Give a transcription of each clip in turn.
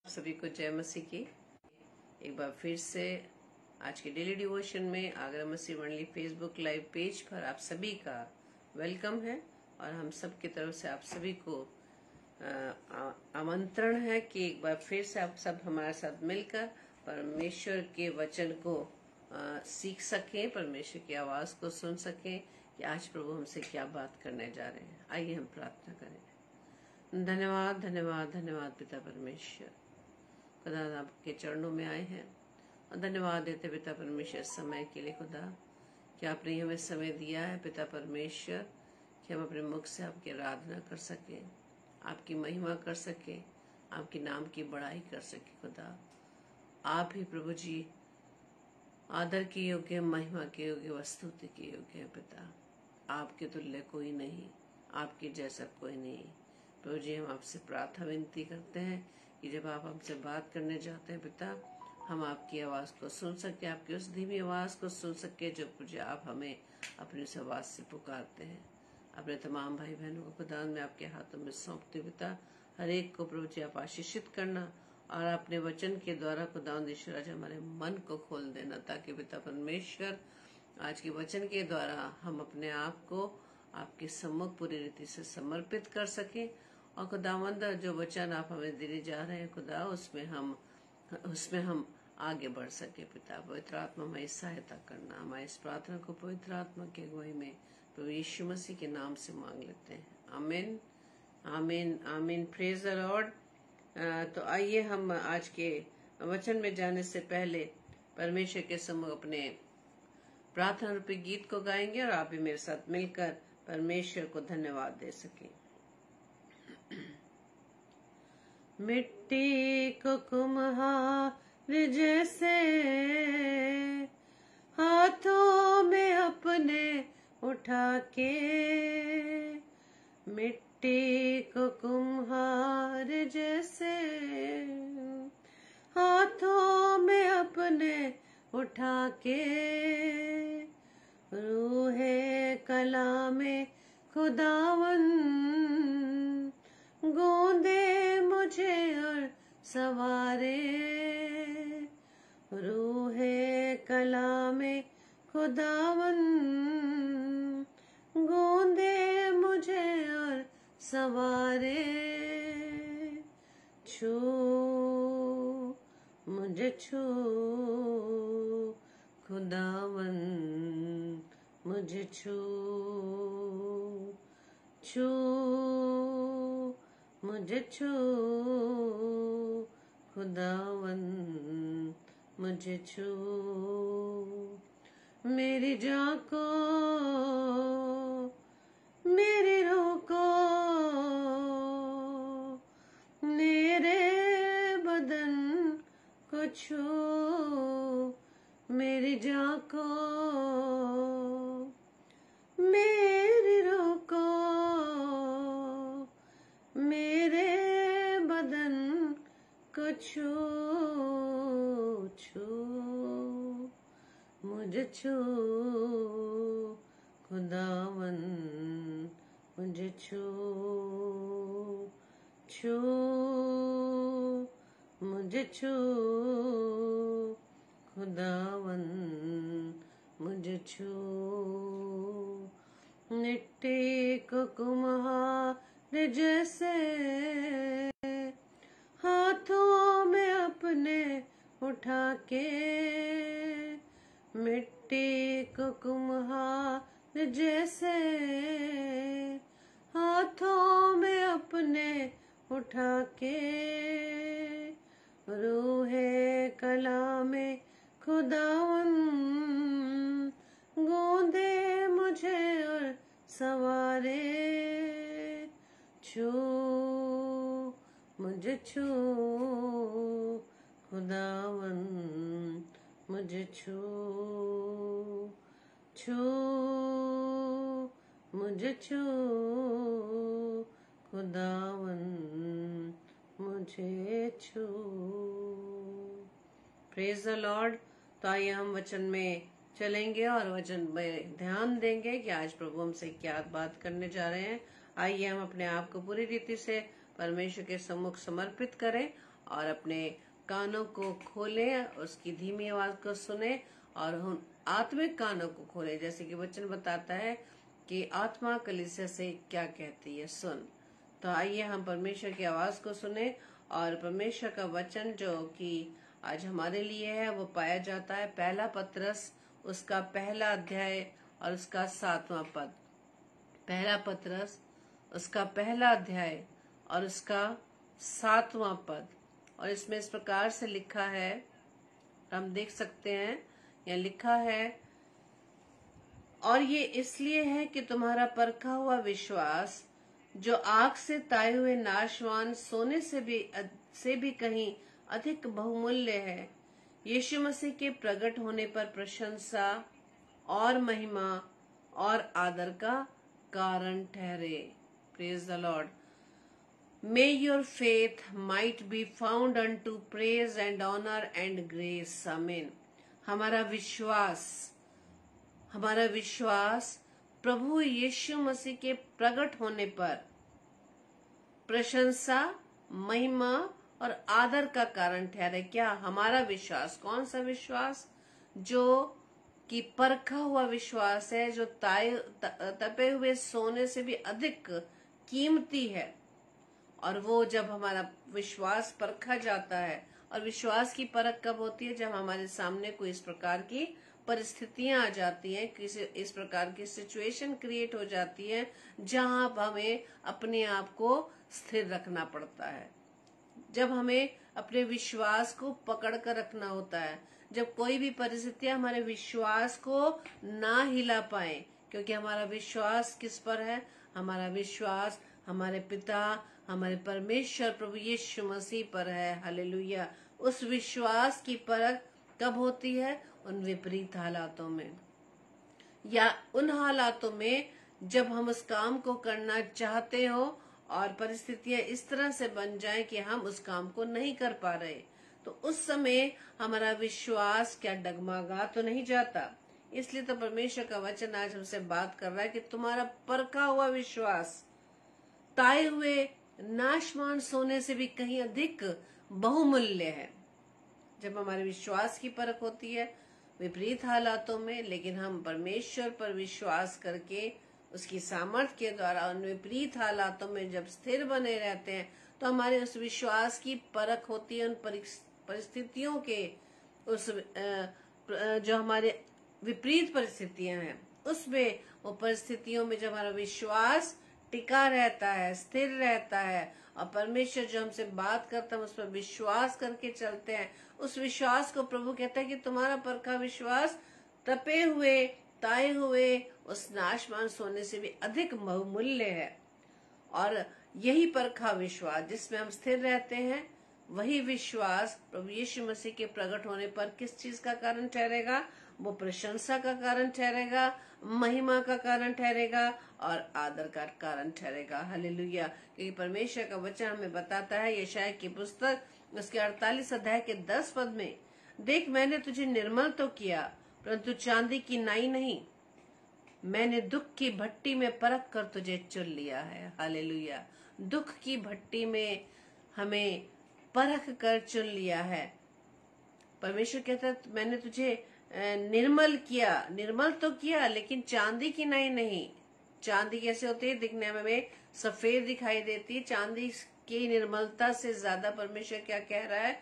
सभी को जय मसीह की। एक बार फिर से आज के डेली डिवोशन में आगरा मसीह मंडली फेसबुक लाइव पेज पर आप सभी का वेलकम है और हम सब की तरफ से आप सभी को आमंत्रण है कि एक बार फिर से आप सब हमारे साथ मिलकर परमेश्वर के वचन को सीख सकें, परमेश्वर की आवाज को सुन सकें कि आज प्रभु हमसे क्या बात करने जा रहे हैं। आइए हम प्रार्थना करें। धन्यवाद धन्यवाद धन्यवाद पिता परमेश्वर, खुदा आपके चरणों में आए हैं और धन्यवाद देते पिता परमेश्वर समय के लिए। खुदा कि आपने हमें समय दिया है पिता परमेश्वर कि हम अपने मुख से आपकी आराधना कर सकें, आपकी महिमा कर सकें, आपके नाम की बड़ाई कर सकें। खुदा आप ही प्रभु जी आदर के योग्य, महिमा के योग्य, वस्तुति के योग्य है पिता। आपके तुल्य कोई नहीं, आपके जैसा कोई नहीं। प्रभु जी हम आपसे प्रार्थना विनती करते हैं कि जब आप हमसे बात करने जाते हैं पिता, हम आपकी आवाज को सुन सके, आपकी उस धीमी आवाज को सुन सके जो प्रभु जी आप हमें अपनी उस आवाज से पुकारते हैं। अपने तमाम भाई बहनों को खुदा में आपके हाथों में सौंपते पिता, हर एक को प्रभु जी आप आशीषित करना और अपने वचन के द्वारा खुदावंद ईश्वर आज हमारे मन को खोल देना, ताकि पिता परमेश्वर आज के वचन के द्वारा हम अपने आप को आपके सम्मुख पूरी रीति से समर्पित कर सके और खुदावंद जो वचन आप हमें देने जा रहे हैं खुदा उसमें हम आगे बढ़ सके। पिता पवित्र आत्मा हमारी सहायता करना। हमारी इस प्रार्थना को पवित्र आत्मा के अगुवाई में प्रभु यीशु मसीह के नाम से मांग लेते हैं। आमीन आमीन आमीन। Praise the Lord. तो आइए हम आज के वचन में जाने से पहले परमेश्वर के सम्मुख अपने प्रार्थना रूपी गीत को गाएंगे और आप भी मेरे साथ मिलकर परमेश्वर को धन्यवाद दे सकें। मिट्टी को कुम्हार जैसे हाथों में अपने उठा के, मिट्टी को कुम्हार जैसे हाथों में अपने उठा के, रूहे कला में खुदावन गोंदे मुझे और सवारे, रूहे कला में खुदावन गोंदे मुझे और सवारे, छू मुझे छू खुदावन मुझे छू, छू मुझे छू खुदावन मुझे छू, मेरी जान को मेरी रूह को मेरे बदन को छू, मेरी जान को मेरी रूह को मेरे बदन को छू, छू मुझे छू खुदावन मुझे छू, छू मुझे छू खुदावन मुझे छू, मिट्टी को कुम्हार जैसे हाथों में अपने उठा के, मिट्टी को कुम्हार जैसे हाथों में अपने उठा के, रूहे कला में खुदावन गोंदे मुझे और सवारे, छू मुझे छू खुदावन मुझे छू, छू मुझे छू खुदावन मुझे छू। Praise the Lord. तो आइए हम वचन में चलेंगे और वचन में ध्यान देंगे कि आज प्रभु हमसे क्या बात करने जा रहे हैं। आइए हम अपने आप को पूरी रीति से परमेश्वर के सम्मुख समर्पित करें और अपने कानों को खोलें, उसकी धीमी आवाज को सुने और हम आत्मिक कानों को खोलें, जैसे कि वचन बताता है कि आत्मा कलीसिया से क्या कहती है, सुन। तो आइए हम परमेश्वर की आवाज को सुने और परमेश्वर का वचन जो कि आज हमारे लिए है वो पाया जाता है पहला पतरस उसका पहला अध्याय और उसका 7वां पद। पहला पतरस उसका पहला अध्याय और उसका 7वां पद। और इसमें इस प्रकार से लिखा है, हम देख सकते हैं, यह लिखा है, और ये इसलिए है कि तुम्हारा परखा हुआ विश्वास जो आग से ताए हुए नाशवान सोने से भी कहीं अधिक बहुमूल्य है, यीशु मसीह के प्रकट होने पर प्रशंसा और महिमा और आदर का कारण ठहरे। Praise the Lord. May your faith might be found unto praise and honor and grace. Amen. हमारा विश्वास प्रभु यीशु मसीह के प्रकट होने पर प्रशंसा, महिमा और आदर का कारण ठहरे। क्या हमारा विश्वास, कौन सा विश्वास? जो कि परखा हुआ विश्वास है, जो तपे हुए सोने से भी अधिक कीमती है। और वो जब हमारा विश्वास परखा जाता है, और विश्वास की परख कब होती है? जब हमारे सामने कोई इस प्रकार की परिस्थितियां आ जाती हैं, किसी इस प्रकार की सिचुएशन क्रिएट हो जाती है जहां हमें अपने आप को स्थिर रखना पड़ता है, जब हमें अपने विश्वास को पकड़ कर रखना होता है, जब कोई भी परिस्थितियां हमारे विश्वास को ना हिला पाए, क्योंकि हमारा विश्वास किस पर है? हमारा विश्वास हमारे पिता, हमारे परमेश्वर प्रभु यीशु मसीह पर है। हालेलुया। उस विश्वास की परख कब होती है? उन विपरीत हालातों में, या उन हालातों में जब हम उस काम को करना चाहते हो और परिस्थितियां इस तरह से बन जाएं कि हम उस काम को नहीं कर पा रहे, तो उस समय हमारा विश्वास क्या डगमगा तो नहीं जाता? इसलिए तो परमेश्वर का वचन आज हमसे बात कर रहा है कि तुम्हारा परखा हुआ विश्वास ताए हुए नाशवान सोने से भी कहीं अधिक बहुमूल्य है। जब हमारे विश्वास की परख होती है विपरीत हालातों में, लेकिन हम परमेश्वर पर विश्वास करके उसकी सामर्थ्य के द्वारा उन विपरीत हालातों में जब स्थिर बने रहते हैं, तो हमारे उस विश्वास की परख होती है उन परिस्थितियों के, उस जो हमारे विपरीत परिस्थितियां हैं उसमें, वो परिस्थितियों में जब हमारा विश्वास टिका रहता है, स्थिर रहता है, और परमेश्वर जो हमसे बात करता है उस पर विश्वास करके चलते हैं, उस विश्वास को प्रभु कहता है कि तुम्हारा परखा विश्वास तपे हुए ताए हुए उस नाशवान सोने से भी अधिक बहुमूल्य है। और यही परखा विश्वास जिसमें हम स्थिर रहते हैं, वही विश्वास प्रभु यीशु मसीह के प्रकट होने पर किस चीज का कारण ठहरेगा? वो प्रशंसा का कारण ठहरेगा, महिमा का कारण ठहरेगा और आदर का कारण ठहरेगा। हालेलुया। क्योंकि परमेश्वर का वचन हमें बताता है, यशायाह की पुस्तक उसके 48 अध्याय के 10 पद में, देख मैंने तुझे निर्मल तो किया परंतु चांदी की नाई नहीं, मैंने दुख की भट्टी में परख कर तुझे चुन लिया है। हालेलुया। दुख की भट्टी में हमें परख कर चुन लिया है। परमेश्वर कहता है मैंने तुझे निर्मल किया, निर्मल तो किया लेकिन चांदी की नहीं। चांदी कैसे होती है? दिखने में सफेद दिखाई देती है। चांदी की निर्मलता से ज्यादा परमेश्वर क्या कह रहा है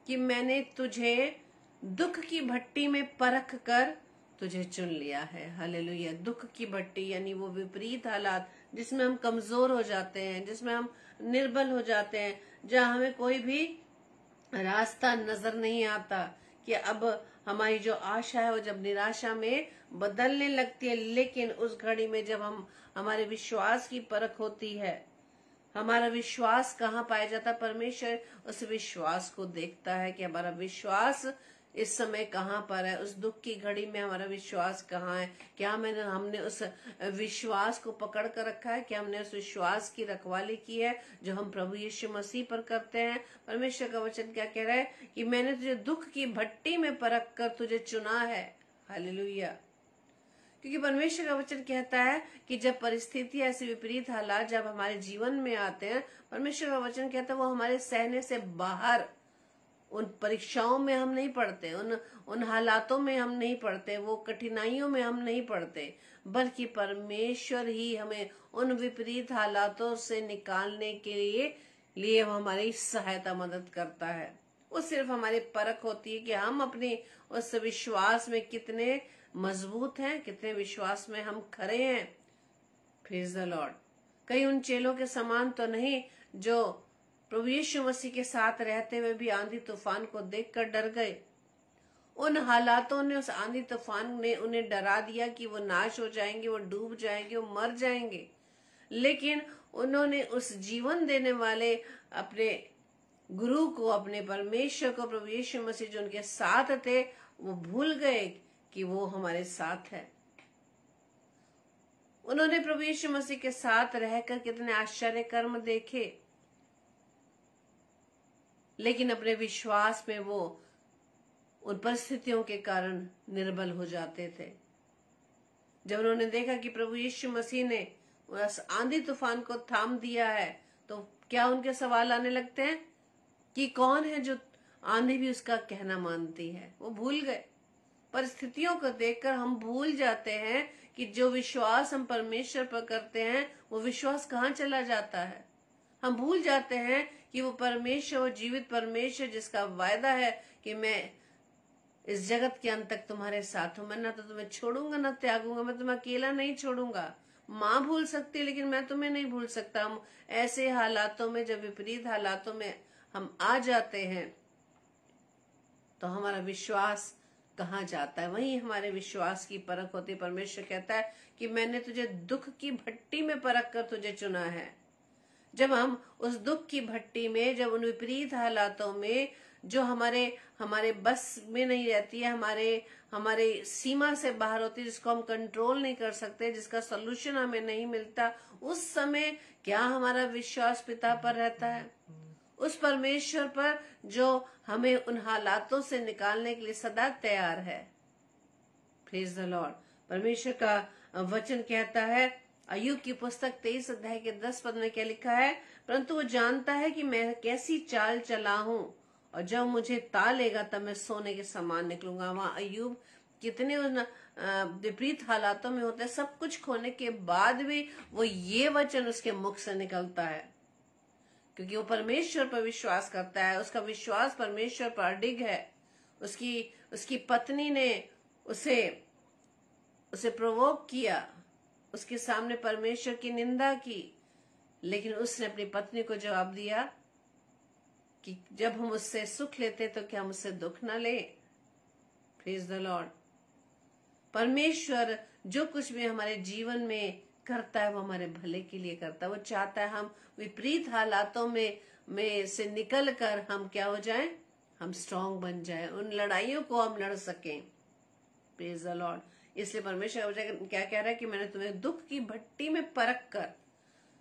कि मैंने तुझे दुख की भट्टी में परख कर तुझे चुन लिया है। हालेलुया। दुख की भट्टी यानी वो विपरीत हालात जिसमें हम कमजोर हो जाते हैं, जिसमें हम निर्बल हो जाते हैं, जहाँ हमें कोई भी रास्ता नजर नहीं आता, कि अब हमारी जो आशा है वो जब निराशा में बदलने लगती है। लेकिन उस घड़ी में जब हमारे विश्वास की परख होती है, हमारा विश्वास कहाँ पाया जाता? परमेश्वर उस विश्वास को देखता है कि हमारा विश्वास इस समय कहाँ पर है, उस दुख की घड़ी में हमारा विश्वास कहाँ है। क्या हमने उस विश्वास को पकड़ कर रखा है? क्या हमने उस विश्वास की रखवाली की है जो हम प्रभु यीशु मसीह पर करते हैं? परमेश्वर का वचन क्या कह रहा है कि मैंने तुझे दुख की भट्टी में परख कर तुझे चुना है। हालेलुया। क्योंकि परमेश्वर का वचन कहता है कि जब परिस्थिति ऐसे विपरीत हालात जब हमारे जीवन में आते हैं, परमेश्वर का वचन कहता है वो हमारे सहने से बाहर, उन परीक्षाओं में हम नहीं पड़ते, उन हालातों में हम नहीं पड़ते, वो कठिनाइयों में हम नहीं पड़ते, बल्कि परमेश्वर ही हमें उन विपरीत हालातों से निकालने के लिए वो हमारी सहायता मदद करता है। वो सिर्फ हमारी परख होती है कि हम अपने उस विश्वास में कितने मजबूत हैं, कितने विश्वास में हम खरे हैं। Praise the Lord. कई उन चेलों के समान तो नहीं जो प्रभु यीशु मसीह के साथ रहते हुए भी आंधी तूफान को देखकर डर गए। उन हालातों ने, उस आंधी तूफान ने उन्हें डरा दिया कि वो नाश हो जाएंगे, वो डूब जाएंगे, वो मर जाएंगे। लेकिन उन्होंने उस जीवन देने वाले अपने गुरु को, अपने परमेश्वर को, प्रभु यीशु मसीह जो उनके साथ थे, वो भूल गए कि वो हमारे साथ है। उन्होंने प्रभु यीशु मसीह के साथ रहकर कितने आश्चर्य कर्म देखे, लेकिन अपने विश्वास में वो उन परिस्थितियों के कारण निर्बल हो जाते थे। जब उन्होंने देखा कि प्रभु यीशु मसीह ने उस आंधी तूफान को थाम दिया है, तो क्या उनके सवाल आने लगते हैं कि कौन है जो आंधी भी उसका कहना मानती है। वो भूल गए। परिस्थितियों को देखकर हम भूल जाते हैं कि जो विश्वास हम परमेश्वर पर करते हैं वो विश्वास कहाँ चला जाता है। हम भूल जाते हैं कि वो परमेश्वर, वो जीवित परमेश्वर जिसका वायदा है कि मैं इस जगत के अंत तक तुम्हारे साथ हूं, मैं ना तो तुम्हें छोड़ूंगा ना त्यागूंगा, मैं तुम्हें अकेला नहीं छोड़ूंगा। माँ भूल सकती है लेकिन मैं तुम्हें नहीं भूल सकता। हम ऐसे हालातों में, जब विपरीत हालातों में हम आ जाते हैं तो हमारा विश्वास कहाँ जाता है। वहीं हमारे विश्वास की परख होती है। परमेश्वर कहता है कि मैंने तुझे दुख की भट्टी में परख कर तुझे चुना है। जब हम उस दुख की भट्टी में, जब उन विपरीत हालातों में जो हमारे बस में नहीं रहती है, हमारे सीमा से बाहर होती है, जिसको हम कंट्रोल नहीं कर सकते, जिसका सोल्यूशन हमें नहीं मिलता, उस समय क्या हमारा विश्वास पिता पर रहता है? उस परमेश्वर पर जो हमें उन हालातों से निकालने के लिए सदा तैयार है। Praise the Lord. परमेश्वर का वचन कहता है, अय्यूब की पुस्तक 23 अध्याय के 10 पद में क्या लिखा है? परंतु वो जानता है कि मैं कैसी चाल चला हूं, और जब मुझे ता लेगा तब मैं सोने के समान निकलूंगा। वहां अय्यूब कितने विपरीत हालातों में होते हैं, सब कुछ खोने के बाद भी वो ये वचन उसके मुख से निकलता है, क्योंकि वो परमेश्वर पर विश्वास करता है। उसका विश्वास परमेश्वर पर अडिग है। उसकी पत्नी ने उसे प्रोवोक किया, उसके सामने परमेश्वर की निंदा की, लेकिन उसने अपनी पत्नी को जवाब दिया कि जब हम उससे सुख लेते तो क्या हम उससे दुख न ले। Praise the Lord. परमेश्वर जो कुछ भी हमारे जीवन में करता है वो हमारे भले के लिए करता है। वो चाहता है हम विपरीत हालातों में से निकल कर हम क्या हो जाएं? हम स्ट्रांग बन जाएं, उन लड़ाइयों को हम लड़ सकें। Praise the Lord. इसलिए परमेश्वर क्या कह रहा है कि मैंने तुम्हें दुख की भट्टी में परख कर।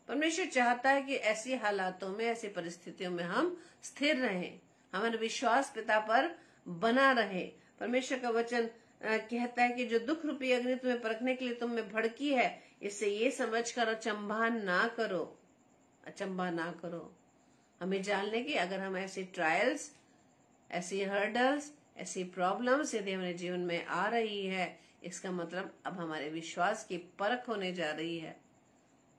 परमेश्वर चाहता है कि ऐसी हालातों में, ऐसी परिस्थितियों में हम स्थिर रहें, हमारा विश्वास पिता पर बना रहे। परमेश्वर का वचन कहता है कि जो दुख रूपी अग्नि तुम्हें परखने के लिए तुम में भड़की है, इससे ये समझकर अचंभा ना करो। हमें जानने की, अगर हम ऐसी ट्रायल्स, ऐसी हर्डल्स, ऐसी प्रॉब्लम्स यदि हमारे जीवन में आ रही है, इसका मतलब अब हमारे विश्वास की परख होने जा रही है।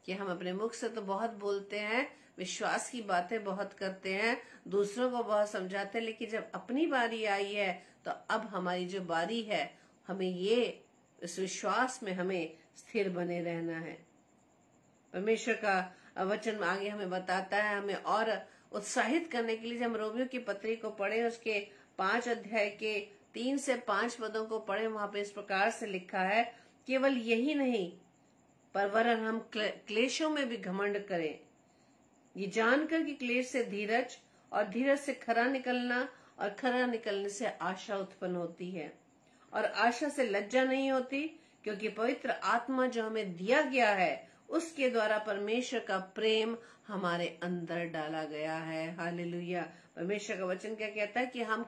कि हम अपने मुख से तो बहुत बोलते हैं, विश्वास की बातें बहुत करते हैं, दूसरों को बहुत समझाते हैं, लेकिन जब अपनी बारी आई है तो अब हमारी जो बारी है, हमें इस विश्वास में हमें स्थिर बने रहना है। परमेश्वर का वचन आगे हमें बताता है, हमें और उत्साहित करने के लिए। जब हम रोमियो की पत्री को पढ़े, उसके 5 अध्याय के 3 से 5 पदों को पढ़े, वहां पे इस प्रकार से लिखा है, केवल यही नहीं पर वरन हम क्लेशों में भी घमंड करें, ये जानकर कि क्लेश से धीरज, और धीरज से खरा निकलना, और खरा निकलने से आशा उत्पन्न होती है, और आशा से लज्जा नहीं होती, क्योंकि पवित्र आत्मा जो हमें दिया गया है उसके द्वारा परमेश्वर का प्रेम हमारे अंदर डाला गया है। हालेलुया। परमेश्वर का वचन क्या कहता है कि हम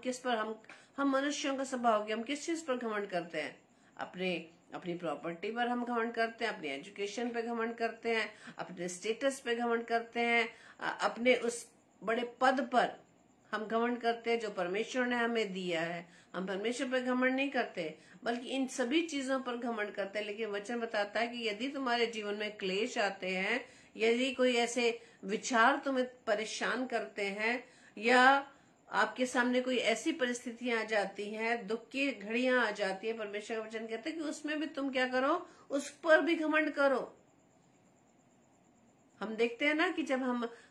मनुष्यों का स्वभाव, हम किस चीज पर घमंड करते हैं? अपने अपनी प्रॉपर्टी पर हम घमंड करते हैं, अपनी एजुकेशन पे घमंड करते हैं, अपने स्टेटस पे घमंड करते हैं, अपने उस बड़े पद पर हम घमंड करते हैं जो परमेश्वर ने हमें दिया है। हम परमेश्वर पर घमंड नहीं करते, बल्कि इन सभी चीजों पर घमंड करते हैं। लेकिन वचन बताता है कि यदि तुम्हारे जीवन में क्लेश आते हैं, यदि कोई ऐसे विचार तुम्हें परेशान करते हैं, या आपके सामने कोई ऐसी परिस्थितियां आ जाती हैं, दुख की घड़ियां आ जाती है, परमेश्वर का वचन कहते हैं कि उसमें भी तुम क्या करो, उस पर भी घमंड करो। हम देखते हैं ना कि जब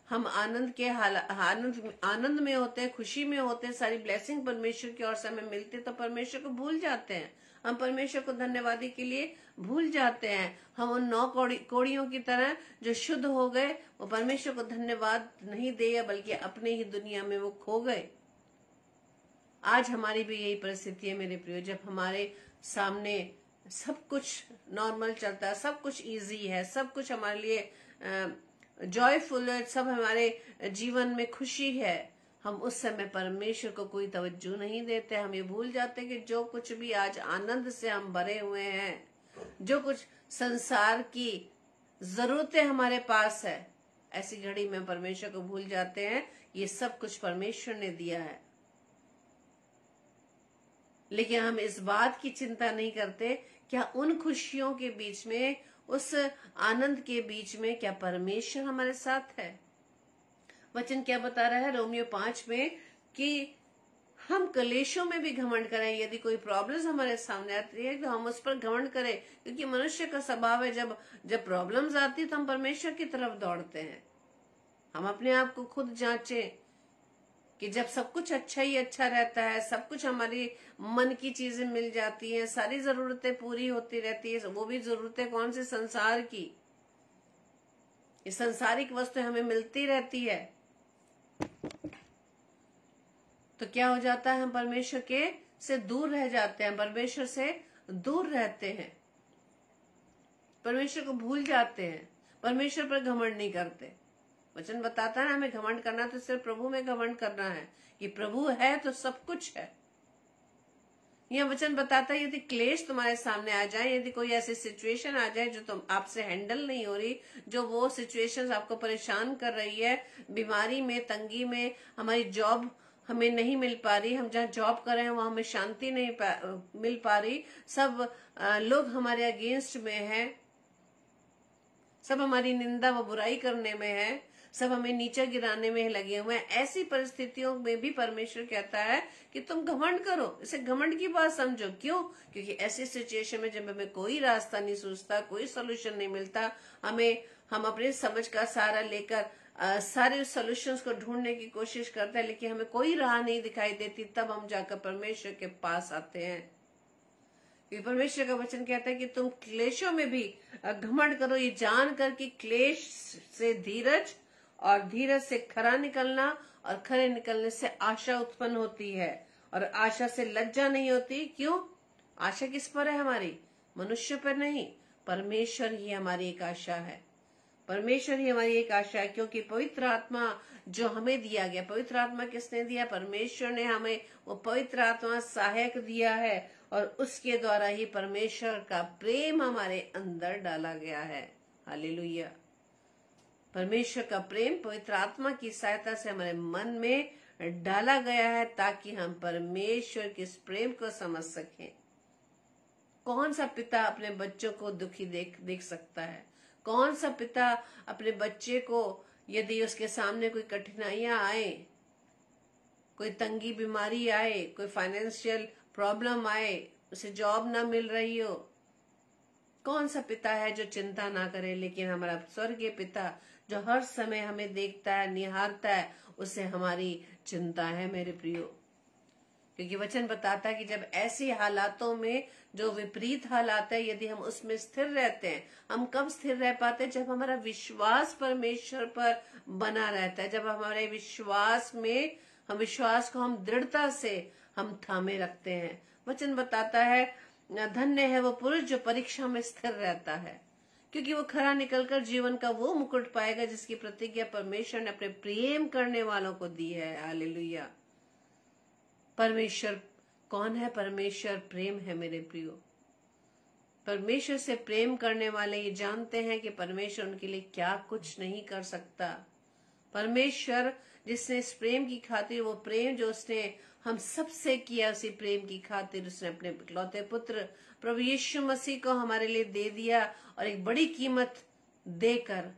हम आनंद के आनंद में होते हैं, खुशी में होते हैं, सारी ब्लेसिंग परमेश्वर की ओर से हमें मिलती है, तो परमेश्वर को भूल जाते हैं। हम परमेश्वर को धन्यवादी के लिए भूल जाते हैं। हम उन 9 कोड़ियों की तरह जो शुद्ध हो गए, वो परमेश्वर को धन्यवाद नहीं दिया, बल्कि अपने ही दुनिया में वो खो गए। आज हमारी भी यही परिस्थिति है मेरे प्रियो। जब हमारे सामने सब कुछ नॉर्मल चलता है, सब कुछ इजी है, सब कुछ हमारे लिए जॉयफुल है, सब हमारे जीवन में खुशी है, हम उस समय परमेश्वर को कोई तवज्जो नहीं देते। हम ये भूल जाते हैं कि जो कुछ भी आज आनंद से हम भरे हुए हैं, जो कुछ संसार की जरूरतें हमारे पास है, ऐसी घड़ी में परमेश्वर को भूल जाते हैं। ये सब कुछ परमेश्वर ने दिया है, लेकिन हम इस बात की चिंता नहीं करते, क्या उन खुशियों के बीच में, उस आनंद के बीच में, क्या परमेश्वर हमारे साथ है? वचन क्या बता रहा है रोमियो 5 में कि हम कलेशों में भी घमंड करें। यदि कोई प्रॉब्लम्स हमारे सामने आती है तो हम उस पर घमंड करें, क्योंकि मनुष्य का स्वभाव है, जब प्रॉब्लम्स आती है तो हम परमेश्वर की तरफ दौड़ते हैं। हम अपने आप को खुद जांचें कि जब सब कुछ अच्छा ही अच्छा रहता है, सब कुछ हमारी मन की चीजें मिल जाती हैं, सारी जरूरतें पूरी होती रहती है, वो भी जरूरतें कौन सी, संसार की। ये सांसारिक वस्तु हमें मिलती रहती है, तो क्या हो जाता है, हम परमेश्वर के से दूर रह जाते हैं, परमेश्वर से दूर रहते हैं, परमेश्वर को भूल जाते हैं, परमेश्वर पर घमंड नहीं करते। वचन बताता है हमें घमंड करना तो सिर्फ प्रभु में घमंड करना है, कि प्रभु है तो सब कुछ है। यह वचन बताता है यदि क्लेश तुम्हारे सामने आ जाए, यदि कोई ऐसी सिचुएशन आ जाए जो तुम आपसे हैंडल नहीं हो रही, जो वो सिचुएशंस आपको परेशान कर रही है, बीमारी में, तंगी में, हमारी जॉब हमें नहीं मिल पा रही, हम जहाँ जॉब कर रहे हैं वहां हमें शांति नहीं मिल पा रही, सब लोग हमारे अगेंस्ट में है, सब हमारी निंदा व बुराई करने में है, सब हमें नीचे गिराने में लगे हुए हैं, ऐसी परिस्थितियों में भी परमेश्वर कहता है कि तुम घमंड करो, इसे घमंड की बात समझो। क्यों? क्योंकि ऐसी सिचुएशन में जब हमें कोई रास्ता नहीं सूझता, कोई सोल्यूशन नहीं मिलता, हम अपने समझ का सहारा लेकर सारे सोल्यूशंस को ढूंढने की कोशिश करते हैं, लेकिन हमें कोई राह नहीं दिखाई देती, तब हम जाकर परमेश्वर के पास आते हैं। क्योंकि परमेश्वर का वचन कहता है कि तुम क्लेशों में भी घमंड करो, ये जानकर कि क्लेश से धीरज, और धीरज से खरा निकलना, और खरे निकलने से आशा उत्पन्न होती है, और आशा से लज्जा नहीं होती। क्यों? आशा किस पर है हमारी? मनुष्य पर नहीं, परमेश्वर ही हमारी एक आशा है, परमेश्वर ही हमारी एक आशा है। क्योंकि पवित्र आत्मा जो हमें दिया गया, पवित्र आत्मा किसने दिया? परमेश्वर ने हमें वो पवित्र आत्मा सहायक दिया है, और उसके द्वारा ही परमेश्वर का प्रेम हमारे अंदर डाला गया है। हालेलुया। परमेश्वर का प्रेम पवित्र आत्मा की सहायता से हमारे मन में डाला गया है, ताकि हम परमेश्वर के इस प्रेम को समझ सकें। कौन सा पिता अपने बच्चों को दुखी देख सकता है? कौन सा पिता अपने बच्चे को, यदि उसके सामने कोई कठिनाइयां आए, कोई तंगी बीमारी आए, कोई फाइनेंशियल प्रॉब्लम आए, उसे जॉब ना मिल रही हो, कौन सा पिता है जो चिंता ना करे? लेकिन हमारा स्वर्गीय पिता जो हर समय हमें देखता है, निहारता है, उससे हमारी चिंता है मेरे प्रियो। क्योंकि वचन बताता है कि जब ऐसे हालातों में, जो विपरीत हालात है, यदि हम उसमें स्थिर रहते हैं, हम कब स्थिर रह पाते हैं? जब हमारा विश्वास परमेश्वर पर बना रहता है, जब हमारे विश्वास में, हम विश्वास को हम दृढ़ता से हम थामे रखते हैं। वचन बताता है धन्य है वो पुरुष जो परीक्षा में स्थिर रहता है, क्योंकि वो खरा निकलकर जीवन का वो मुकुट पाएगा जिसकी प्रतिज्ञा परमेश्वर ने अपने प्रेम करने वालों को दी है। हालेलुया। परमेश्वर कौन है? परमेश्वर प्रेम है मेरे प्रियो। परमेश्वर से प्रेम करने वाले ये जानते हैं कि परमेश्वर उनके लिए क्या कुछ नहीं कर सकता। परमेश्वर जिसने इस प्रेम की खातिर, वो प्रेम जो उसने हम सबसे किया, उसी प्रेम की खातिर उसने अपने इकलौते पुत्र प्रभु यीशु मसीह को हमारे लिए दे दिया, और एक बड़ी कीमत देकर,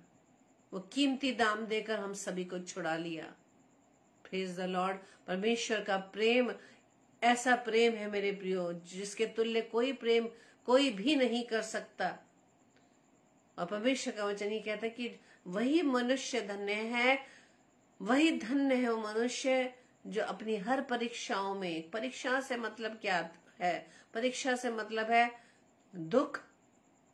वो कीमती दाम देकर हम सभी को छुड़ा लिया। Praise the Lord. परमेश्वर का प्रेम ऐसा प्रेम है मेरे प्रियो, जिसके तुल्य कोई प्रेम कोई भी नहीं कर सकता। और परमेश्वर का वचन ये कहता है कि वही मनुष्य धन्य है, वही धन्य है वो मनुष्य जो अपनी हर परीक्षाओं में, परीक्षा से मतलब क्या है? परीक्षा से मतलब है दुख,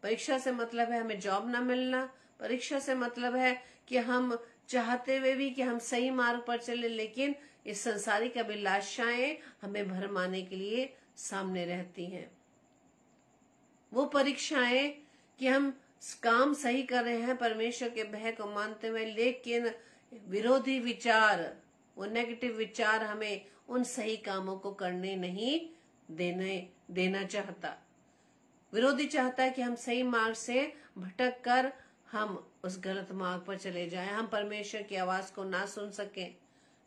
परीक्षा से मतलब है हमें जॉब ना मिलना, परीक्षा से मतलब है कि हम चाहते हुए भी कि हम सही मार्ग पर चले, लेकिन इस संसारिक अभिलाषाएं हमें भरमाने के लिए सामने रहती हैं। वो परीक्षाएं कि हम काम सही कर रहे हैं परमेश्वर के भय को मानते हुए, लेकिन विरोधी विचार, वो नेगेटिव विचार हमें उन सही कामों को करने नहीं देना चाहता। विरोधी चाहता है कि हम सही मार्ग से भटक कर हम उस गलत मार्ग पर चले जाएं, हम परमेश्वर की आवाज को ना सुन सकें।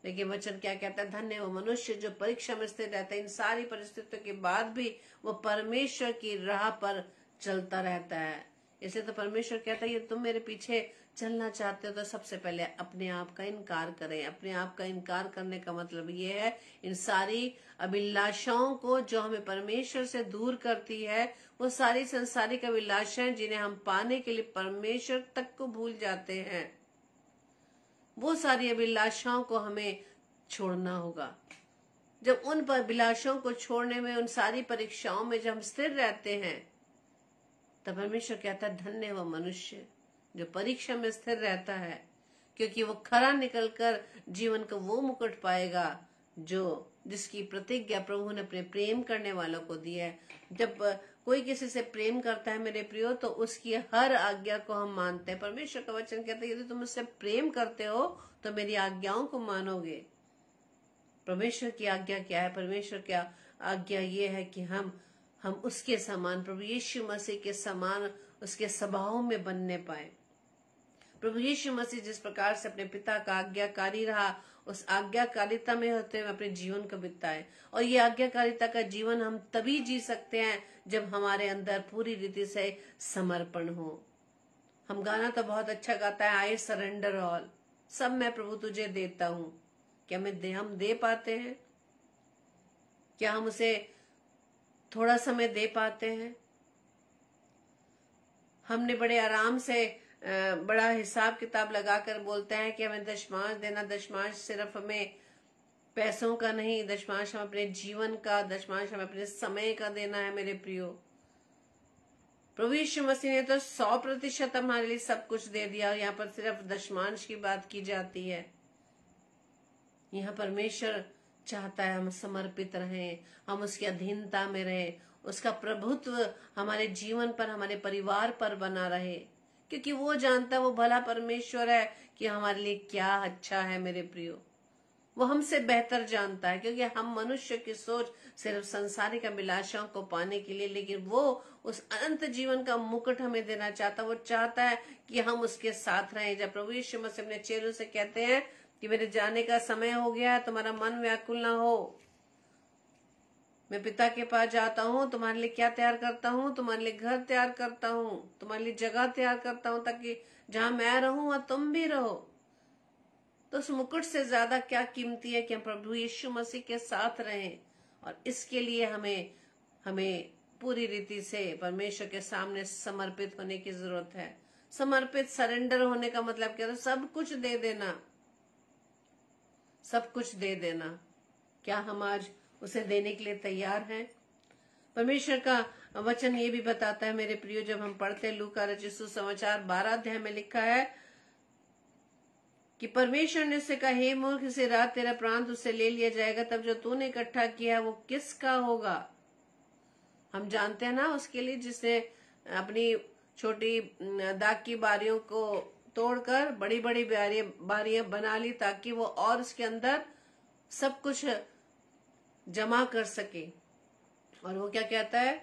लेकिन वचन क्या कहता है? धन्य वो मनुष्य जो परीक्षा में स्थिर रहता है, इन सारी परिस्थितियों के बाद भी वो परमेश्वर की राह पर चलता रहता है। इसलिए तो परमेश्वर कहता है, ये तुम मेरे पीछे चलना चाहते हो तो सबसे पहले अपने आप का इनकार करें। अपने आप का इनकार करने का मतलब ये है, इन सारी अभिलाषाओं को जो हमें परमेश्वर से दूर करती है, वो सारी संसारिक अभिलाषाएं जिन्हें हम पाने के लिए परमेश्वर तक को भूल जाते हैं, वो सारी अभिलाषाओं को हमें छोड़ना होगा। जब उन अभिलाषाओं को छोड़ने में, उन सारी परीक्षाओं में जब हम स्थिर रहते हैं, तब परमेश्वर कहता है धन्य वो मनुष्य जो परीक्षा में स्थिर रहता है, क्योंकि वो खरा निकलकर जीवन का वो मुकुट पाएगा जिसकी प्रतिज्ञा प्रभु ने अपने प्रेम करने वालों को दी है। जब कोई किसी से प्रेम करता है मेरे प्रियो, तो उसकी हर आज्ञा को हम मानते हैं। परमेश्वर का वचन कहता है, यदि तुम मुझसे प्रेम करते हो तो मेरी आज्ञाओं को मानोगे। परमेश्वर की आज्ञा क्या है? परमेश्वर की आज्ञा ये है कि हम उसके समान, प्रभु यीशु मसीह के समान उसके स्वभाव में बनने पाए। प्रभु यीशु मसीह जिस प्रकार से अपने पिता का आज्ञाकारी रहा, उस आज्ञाकारिता में होते हुए अपने जीवन को बिताए। और ये आज्ञाकारिता का जीवन हम तभी जी सकते हैं जब हमारे अंदर पूरी रीति से समर्पण हो। हम गाना तो बहुत अच्छा गाता है, आई सरेंडर ऑल, सब मैं प्रभु तुझे देता हूँ। क्या हम दे पाते हैं? क्या हम उसे थोड़ा समय दे पाते हैं? हमने बड़े आराम से बड़ा हिसाब किताब लगाकर बोलते हैं कि हमें दशमांश देना। दशमांश सिर्फ हमें पैसों का नहीं, दशमांश हम अपने जीवन का, दशमांश हमें अपने समय का देना है मेरे प्रियो। प्रभु यीशु मसीह ने तो 100% हमारे लिए सब कुछ दे दिया, और यहाँ पर सिर्फ दशमांश की बात की जाती है। यहाँ परमेश्वर चाहता है हम समर्पित रहें, हम उसकी अधीनता में रहें, उसका प्रभुत्व हमारे जीवन पर, हमारे परिवार पर बना रहे, क्योंकि वो जानता है, वो भला परमेश्वर है कि हमारे लिए क्या अच्छा है मेरे प्रियो। वो हमसे बेहतर जानता है, क्योंकि हम मनुष्य की सोच सिर्फ संसारिक अभिलाषाओं को पाने के लिए, लेकिन वो उस अनंत जीवन का मुकुट हमें देना चाहता है। वो चाहता है कि हम उसके साथ रहें। जब प्रभु यीशु मसीह अपने चेलों से कहते हैं कि मेरे जाने का समय हो गया है, तुम्हारा मन व्याकुल ना हो, मैं पिता के पास जाता हूँ, तुम्हारे लिए क्या तैयार करता हूँ? तुम्हारे लिए घर तैयार करता हूँ, तुम्हारे लिए जगह तैयार करता हूँ, ताकि जहां मैं रहूं वहां तुम भी रहो। तो उस मुकुट से ज्यादा क्या कीमती है कि हम प्रभु यीशु मसीह के साथ रहें। और इसके लिए हमें पूरी रीति से परमेश्वर के सामने समर्पित होने की जरूरत है। समर्पित, सरेंडर होने का मतलब क्या है? सब कुछ दे देना, सब कुछ दे देना। क्या हम आज उसे देने के लिए तैयार हैं? परमेश्वर का वचन ये भी बताता है मेरे प्रियो, जब हम पढ़ते हैं लूका रचित सुसमाचार 12 अध्याय में लिखा है कि परमेश्वर ने उससे कहा, हे मूर्ख, इसे रात तेरा प्राण तुझसे ले लिया जाएगा, तब जो तूने इकट्ठा किया वो किसका होगा? हम जानते हैं ना उसके लिए जिसने अपनी छोटी दाग की बारियों को तोड़कर बड़ी बड़ी बारियां बना ली, ताकि वो और उसके अंदर सब कुछ जमा कर सके। और वो क्या कहता है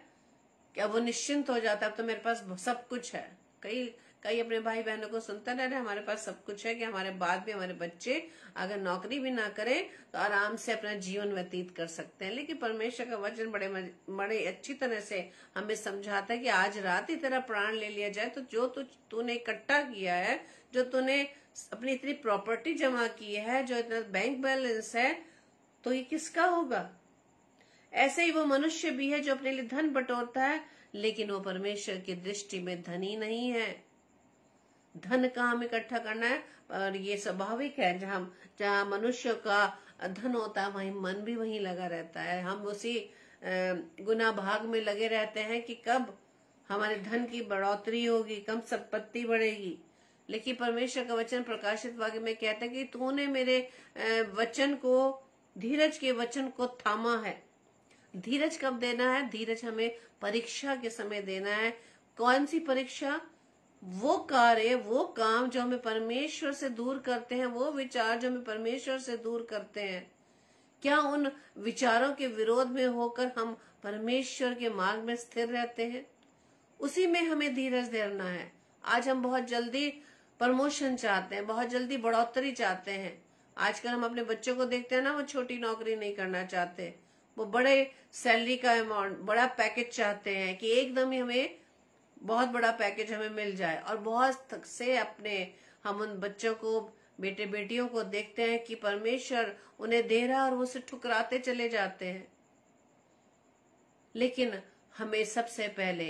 कि अब वो निश्चिंत हो जाता है, अब तो मेरे पास सब कुछ है। कई कई अपने भाई बहनों को सुनता रह रहे, हमारे पास सब कुछ है कि हमारे बाद भी हमारे बच्चे अगर नौकरी भी ना करें तो आराम से अपना जीवन व्यतीत कर सकते हैं। लेकिन परमेश्वर का वचन बड़े अच्छी तरह से हमें समझाता है कि आज रात ही तेरा प्राण ले लिया जाए तो जो तूने इकट्ठा किया है, जो तूने अपनी इतनी प्रॉपर्टी जमा की है, जो इतना बैंक बैलेंस है, तो ये किसका होगा? ऐसे ही वो मनुष्य भी है जो अपने लिए धन बटोरता है, लेकिन वो परमेश्वर की दृष्टि में धनी नहीं है। धन का हम इकट्ठा करना है, और ये स्वाभाविक है। जहाँ मनुष्य का धन होता है वहीं मन भी वहीं लगा रहता है। हम उसी गुना भाग में लगे रहते हैं कि कब हमारे धन की बढ़ोतरी होगी, कब संपत्ति बढ़ेगी। लेकिन परमेश्वर का वचन प्रकाशित वाक्य में कहता है कि तूने मेरे वचन को, धीरज के वचन को थामा है। धीरज कब देना है? धीरज हमें परीक्षा के समय देना है। कौन सी परीक्षा? वो कार्य, वो काम जो हमें परमेश्वर से दूर करते हैं, वो विचार जो हमें परमेश्वर से दूर करते हैं, क्या उन विचारों के विरोध में होकर हम परमेश्वर के मार्ग में स्थिर रहते हैं? उसी में हमें धीरज धरना है। आज हम बहुत जल्दी प्रमोशन चाहते हैं, बहुत जल्दी बढ़ोतरी चाहते हैं। आजकल हम अपने बच्चों को देखते हैं ना, वो छोटी नौकरी नहीं करना चाहते, वो बड़े सैलरी का अमाउंट, बड़ा पैकेज चाहते हैं कि एकदम ही हमें बहुत बड़ा पैकेज हमें मिल जाए। और बहुत से हम उन बच्चों को, बेटे बेटियों को देखते हैं कि परमेश्वर उन्हें दे रहा और वो उसे ठुकराते चले जाते हैं। लेकिन हमें सबसे पहले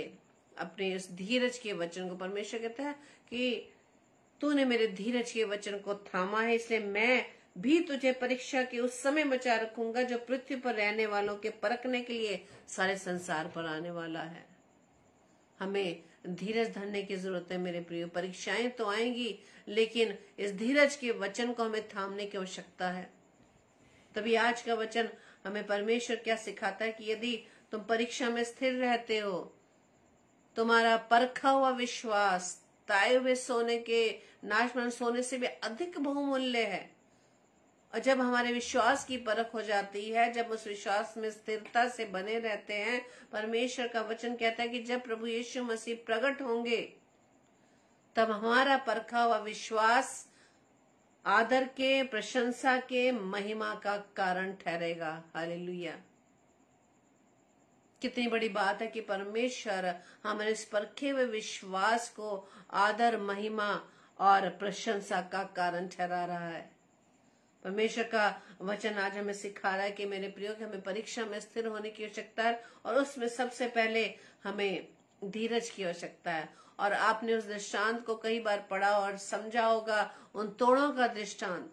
अपने इस धीरज के वचन को, परमेश्वर कहता है कि तूने मेरे धीरज के वचन को थामा है, इसलिए मैं भी तुझे परीक्षा के उस समय बचा रखूंगा जो पृथ्वी पर रहने वालों के परखने के लिए सारे संसार पर आने वाला है। हमें धीरज धरने की जरूरत है मेरे प्रियो। परीक्षाएं तो आएंगी, लेकिन इस धीरज के वचन को हमें थामने की आवश्यकता है। तभी आज का वचन हमें परमेश्वर क्या सिखाता है कि यदि तुम परीक्षा में स्थिर रहते हो, तुम्हारा परखा हुआ विश्वास ताए हुए सोने के, नाशवान सोने से भी अधिक बहुमूल्य है। और जब हमारे विश्वास की परख हो जाती है, जब उस विश्वास में स्थिरता से बने रहते हैं, परमेश्वर का वचन कहता है कि जब प्रभु यीशु मसीह प्रकट होंगे तब हमारा परखा हुआ विश्वास आदर के, प्रशंसा के, महिमा का कारण ठहरेगा। हालेलुया। कितनी बड़ी बात है कि परमेश्वर हमारे इस परखे हुए विश्वास को आदर, महिमा और प्रशंसा का कारण ठहरा रहा है। परमेश्वर का वचन आज हमें सिखा रहा है कि मेरे प्रियो, कि हमें परीक्षा में स्थिर होने की आवश्यकता है, और उसमें सबसे पहले हमें धीरज की आवश्यकता है। और आपने उस दृष्टांत को कई बार पढ़ा और समझा होगा, उन तोड़ों का दृष्टांत।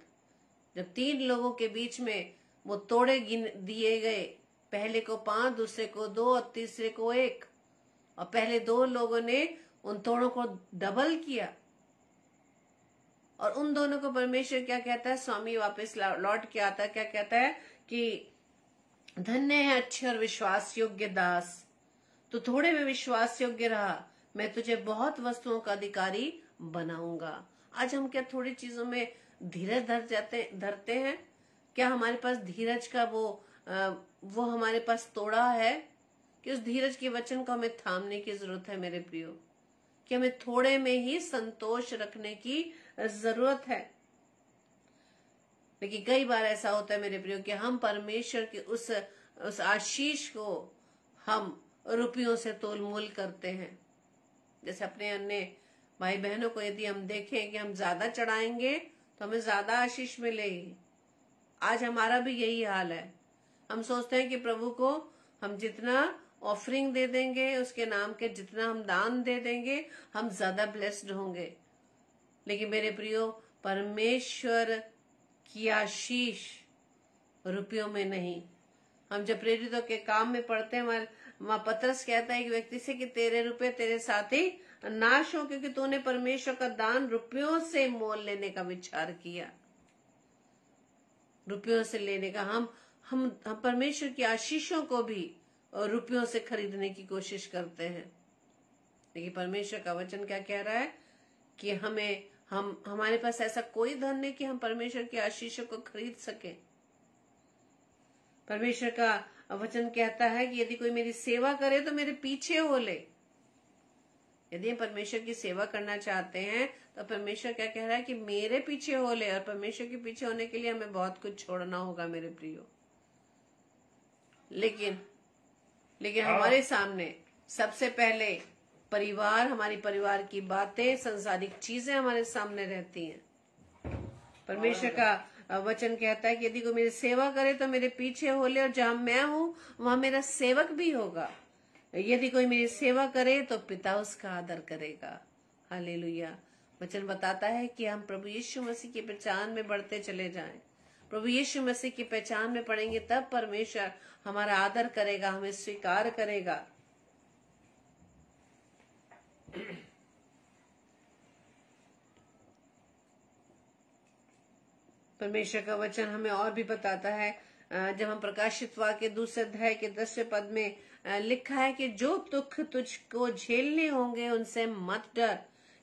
जब 3 लोगों के बीच में वो तोड़े गिन दिए गए, पहले को 5, दूसरे को 2 और तीसरे को 1, और पहले 2 लोगों ने उन तोड़ों को डबल किया। और उन दोनों को परमेश्वर क्या कहता है? स्वामी वापस लौट के आता है, क्या कहता है कि धन्य है अच्छे और विश्वास योग्य दास, तू थोड़े में विश्वास योग्य रहा, मैं तुझे बहुत वस्तुओं का अधिकारी बनाऊंगा। आज हम क्या थोड़ी चीजों में धीरज धरते हैं? क्या हमारे पास धीरज का वो हमारे पास तोड़ा है? कि उस धीरज के वचन को हमें थामने की जरूरत है मेरे प्रियो, कि हमें थोड़े में ही संतोष रखने की जरूरत है। लेकिन कई बार ऐसा होता है मेरे प्रियो कि हम परमेश्वर के उस आशीष को हम रुपयों से तोलमोल करते हैं। जैसे अपने अन्य भाई बहनों को यदि हम देखें कि हम ज्यादा चढ़ाएंगे तो हमें ज्यादा आशीष मिलेगी। आज हमारा भी यही हाल है। हम सोचते हैं कि प्रभु को हम जितना ऑफरिंग दे देंगे, उसके नाम के जितना हम दान दे देंगे, हम ज्यादा ब्लेस्ड होंगे। लेकिन मेरे प्रियो, परमेश्वर की आशीष रुपयों में नहीं। हम जब प्रेरितों के काम में पढ़ते हैं, वहां पतरस कहता है कि व्यक्ति से कि तेरे रुपए तेरे साथ ही नाश हो, क्योंकि तूने परमेश्वर का दान रुपयों से मोल लेने का विचार किया। रुपयों से लेने का हम परमेश्वर की आशीषों को भी रुपयों से खरीदने की कोशिश करते हैं। लेकिन परमेश्वर का वचन क्या कह रहा है कि हमारे पास ऐसा कोई धन नहीं कि हम परमेश्वर की आशीषों को खरीद सके। परमेश्वर का वचन कहता है कि यदि कोई मेरी सेवा करे तो मेरे पीछे हो ले। यदि हम परमेश्वर की सेवा करना चाहते हैं तो परमेश्वर क्या कह रहा है कि मेरे पीछे हो ले। और परमेश्वर के पीछे होने के लिए हमें बहुत कुछ छोड़ना होगा मेरे प्रियो। लेकिन हमारे सामने सबसे पहले परिवार, हमारी परिवार की बातें, सांसारिक चीजें हमारे सामने रहती हैं। परमेश्वर का वचन कहता है कि यदि कोई मेरी सेवा करे तो मेरे पीछे हो ले, और जहां मैं हूं वहां मेरा सेवक भी होगा। यदि कोई मेरी सेवा करे तो पिता उसका आदर करेगा। हालेलुया। वचन बताता है कि हम प्रभु यीशु मसीह की पहचान में बढ़ते चले जाएं। प्रभु यीशु मसीह की पहचान में पड़ेंगे तब परमेश्वर हमारा आदर करेगा, हमें स्वीकार करेगा। परमेश्वर का वचन हमें और भी बताता है, जब हम प्रकाशित वाक्य 2 अध्याय के 10वें पद में लिखा है कि जो दुख तुझको झेलने होंगे उनसे मत डर,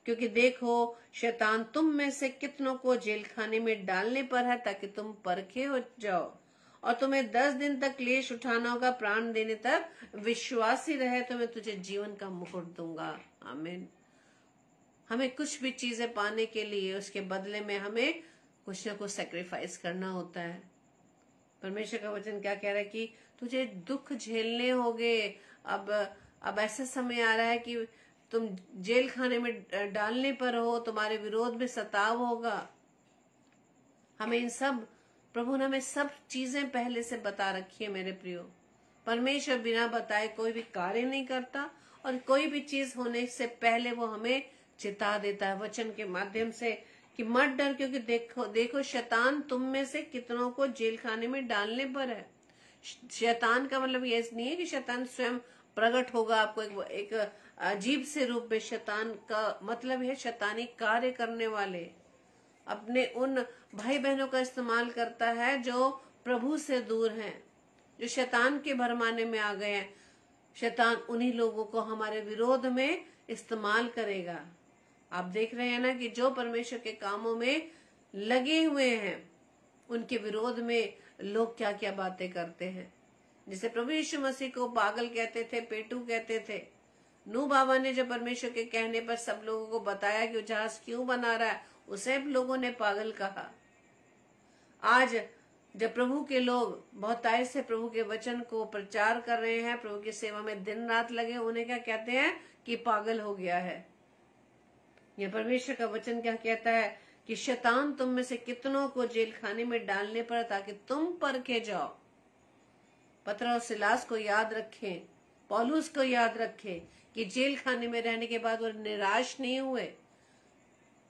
क्योंकि देखो शैतान तुम में से कितनों को जेल खाने में डालने पर है, ताकि तुम परखे हो जाओ। और तुम्हें 10 दिन तक क्लेश उठाना होगा, प्राण देने तक विश्वासी रहे तो मैं तुझे जीवन का मुकुट दूंगा। आमीन। हमें कुछ भी चीजें पाने के लिए उसके बदले में हमें कुछ ना कुछ सेक्रीफाइस करना होता है। परमेश्वर का वचन क्या कह रहा है कि तुझे दुख झेलने होंगे। अब ऐसा समय आ रहा है कि तुम जेल खाने में डालने पर हो, तुम्हारे विरोध में सताव होगा। हमें इन सब, प्रभु ने हमें सब चीजें पहले से बता रखी है मेरे प्रियो। परमेश्वर बिना बताए कोई भी कार्य नहीं करता, और कोई भी चीज होने से पहले वो हमें चिता देता है वचन के माध्यम से कि मत डर, क्योंकि देखो शैतान तुम में से कितनों को जेल खाने में डालने पर है। शैतान का मतलब ये नहीं है कि शैतान स्वयं प्रकट होगा आपको एक अजीब से रूप में। शैतान का मतलब है शैतानी कार्य करने वाले, अपने उन भाई बहनों का इस्तेमाल करता है जो प्रभु से दूर हैं, जो शैतान के भरमाने में आ गए हैं। शैतान उन्हीं लोगों को हमारे विरोध में इस्तेमाल करेगा। आप देख रहे हैं ना कि जो परमेश्वर के कामों में लगे हुए हैं उनके विरोध में लोग क्या क्या बातें करते हैं। जिसे प्रभु यीशु मसीह को पागल कहते थे, पेटू कहते थे। नूह बाबा ने जब परमेश्वर के कहने पर सब लोगों को बताया कि वो जहाज क्यों बना रहा है, उसे लोगों ने पागल कहा। आज जब प्रभु के लोग बहुत आय से प्रभु के वचन को प्रचार कर रहे हैं, प्रभु की सेवा में दिन रात लगे, उन्हें क्या कहते हैं कि पागल हो गया है। यह परमेश्वर का वचन क्या कहता है कि शैतान तुम में से कितनों को जेल खाने में डालने पर, ताकि तुम परखे जाओ। पतरस और सिलास को याद रखें, पौलुस को याद रखें कि जेल खाने में रहने के बाद वो निराश नहीं हुए।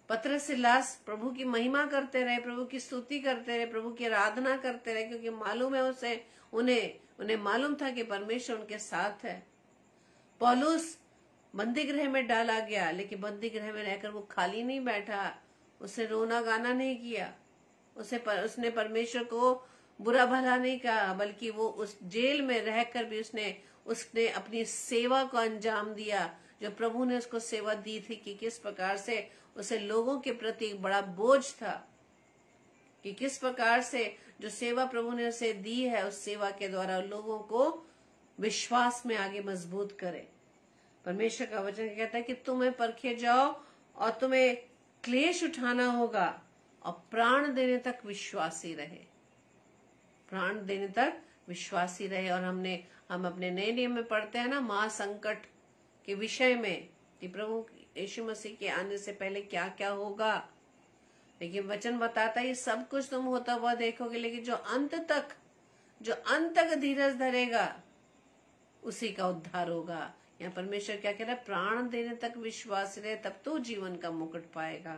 पतरस सिलास प्रभु की महिमा करते रहे, प्रभु की स्तुति करते रहे, प्रभु की आराधना करते रहे, क्योंकि मालूम है उन्हें मालूम था कि परमेश्वर उनके साथ है। पौलुस बंदी गृह में डाला गया, लेकिन बंदी गृह में रहकर वो खाली नहीं बैठा, उसने रोना गाना नहीं किया, उसने परमेश्वर को बुरा भला नहीं कहा, बल्कि वो उस जेल में रहकर भी उसने अपनी सेवा को अंजाम दिया, जो प्रभु ने उसको सेवा दी थी। कि किस प्रकार से उसे लोगों के प्रति एक बड़ा बोझ था, कि किस प्रकार से जो सेवा प्रभु ने उसे दी है, उस सेवा के द्वारा लोगों को विश्वास में आगे मजबूत करे। परमेश्वर का वचन कहता है कि तुम्हें परखे जाओ और तुम्हें क्लेश उठाना होगा, और प्राण देने तक विश्वासी रहे, प्राण देने तक विश्वासी रहे। और हम अपने नए नियम में पढ़ते हैं ना, महासंकट के विषय में, कि प्रभु यीशु मसीह के आने से पहले क्या क्या होगा। लेकिन वचन बताता है ये सब कुछ तुम होता हुआ देखोगे, लेकिन जो अंत तक धीरज धरेगा उसी का उद्धार होगा। यहाँ परमेश्वर क्या कह रहा है, प्राण देने तक विश्वास रहे, तब तो जीवन का मुकुट पाएगा।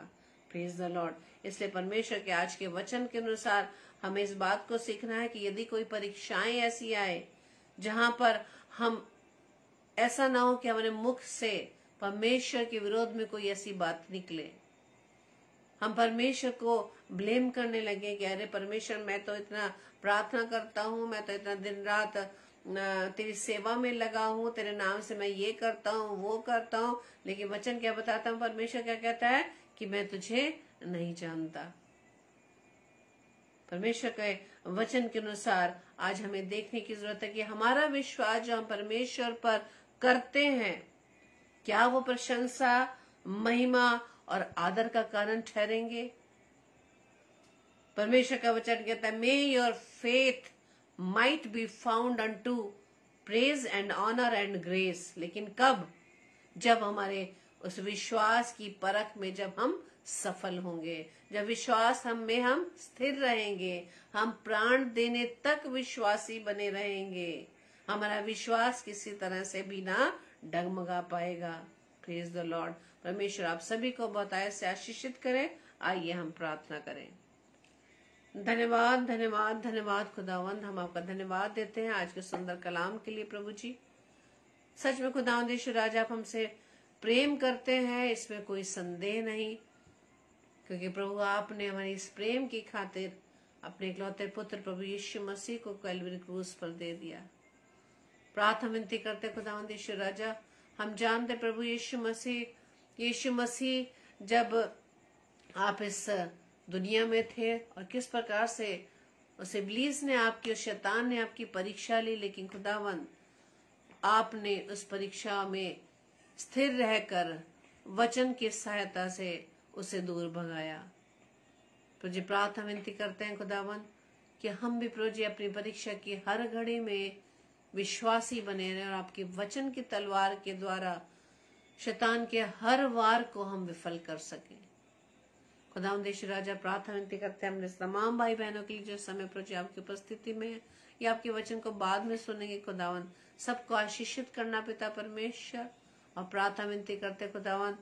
Praise the Lord. इसलिए परमेश्वर के आज के वचन के अनुसार हमें इस बात को सीखना है कि यदि कोई परीक्षाएं ऐसी आए जहां पर हम, ऐसा ना हो कि हमारे मुख से परमेश्वर के विरोध में कोई ऐसी बात निकले, हम परमेश्वर को ब्लेम करने लगे कि अरे परमेश्वर, मैं तो इतना प्रार्थना करता हूँ, मैं तो इतना दिन रात तेरी सेवा में लगा हूँ, तेरे नाम से मैं ये करता हूँ वो करता हूँ, लेकिन वचन क्या बताता हूँ, परमेश्वर क्या कहता है कि मैं तुझे नहीं जानता। परमेश्वर के वचन के अनुसार आज हमें देखने की जरूरत है कि हमारा विश्वास जो हम परमेश्वर पर करते हैं, क्या वो प्रशंसा, महिमा और आदर का कारण ठहरेंगे। परमेश्वर का वचन कहता है, may your faith might be found unto praise and honour and grace. लेकिन कब? जब हमारे उस विश्वास की परख में जब हम सफल होंगे, जब विश्वास हम स्थिर रहेंगे, हम प्राण देने तक विश्वासी बने रहेंगे, हमारा विश्वास किसी तरह से भी ना डगमगा पाएगा। Praise the Lord. परमेश्वर आप सभी को बहुत से आशीषित करें। आइए हम प्रार्थना करें। धन्यवाद धन्यवाद धन्यवाद खुदावंद, हम आपका धन्यवाद देते हैं आज के सुंदर कलाम के लिए। प्रभु जी, सच में खुदावंद यीशु राजा, आप हमसे प्रेम करते हैं, इसमें कोई संदेह नहीं, क्योंकि प्रभु आपने हमारी इस प्रेम की खातिर अपने इकलौते पुत्र प्रभु यीशु मसीह को कैलवरी क्रूस पर दे दिया। प्रार्थना विनती करते खुदावंद यीशु राजा, हम जानते प्रभु यीशु मसीह जब आप इस दुनिया में थे और किस प्रकार से उस इब्लीस ने आपकी, उस शैतान ने आपकी परीक्षा ली, लेकिन खुदावंद आपने उस परीक्षा में स्थिर रहकर वचन की सहायता से उसे दूर भगाया। प्रभु जी, प्रार्थना विनती करते हैं खुदावंद कि हम भी प्रभु जी अपनी परीक्षा की हर घड़ी में विश्वासी बने रहे और आपके वचन की तलवार के द्वारा शैतान के हर वार को हम विफल कर सके। खुदावंद यीशु राजा, प्रार्थना विनती करते हैं हमने तमाम भाई बहनों के लिए जो समय प्रभु जी आपकी उपस्थिति में है या आपके वचन को बाद में सुनेंगे, खुदावंद सबको आशीषित करना पिता परमेश्वर। और प्रार्थना विनती करते खुदावंद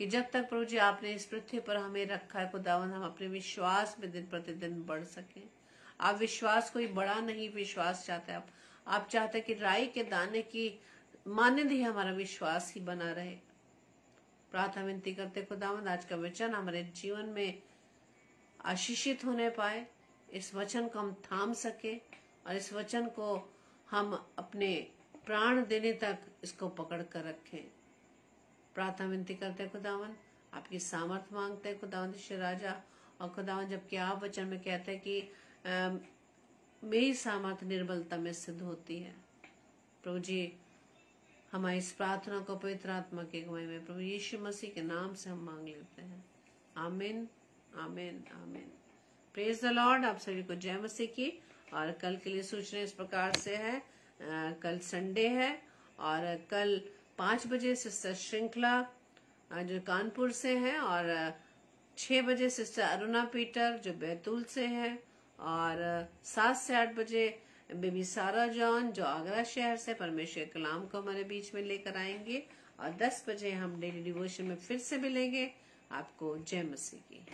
कि जब तक प्रभु जी आपने इस पृथ्वी पर हमें रखा है खुदावंद, हम अपने विश्वास में दिन प्रतिदिन बढ़ सके। आप विश्वास कोई बड़ा नहीं विश्वास चाहते, आप चाहते कि राई के दाने की मानद ही हमारा विश्वास ही बना रहे। प्रार्थना विनती करते खुदावंद आज का वचन हमारे जीवन में आशीषित होने पाए, इस वचन को हम थाम सके और इस वचन को हम अपने प्राण देने तक इसको पकड़ कर रखें। प्रार्थना विनती करते खुदावंद, आपकी सामर्थ मांगते हैं खुदावंद यीशु राजा। और खुदावंद, जबकि आप वचन में कहते हैं कि मेरी सामर्थ निर्बलता में सिद्ध होती है, प्रभु जी हमारी इस प्रार्थना को पवित्र आत्मा के अगुवाई में प्रभु यीशु मसीह के नाम से हम मांग लेते हैं। आमीन आमीन आमीन। Praise the Lord. आप सभी को जय मसीह की। और कल के लिए सूचना इस प्रकार से है, कल संडे है और कल 5 बजे सिस्टर श्रृंखला जो कानपुर से है और 6 बजे सिस्टर अरुणा पीटर जो बैतूल से है और 7 से 8 बजे बेबी सारा जॉन जो आगरा शहर से परमेश्वर कलाम को हमारे बीच में लेकर आएंगे और 10 बजे हम डेली डिवोशन में फिर से मिलेंगे। आपको जय मसीह की।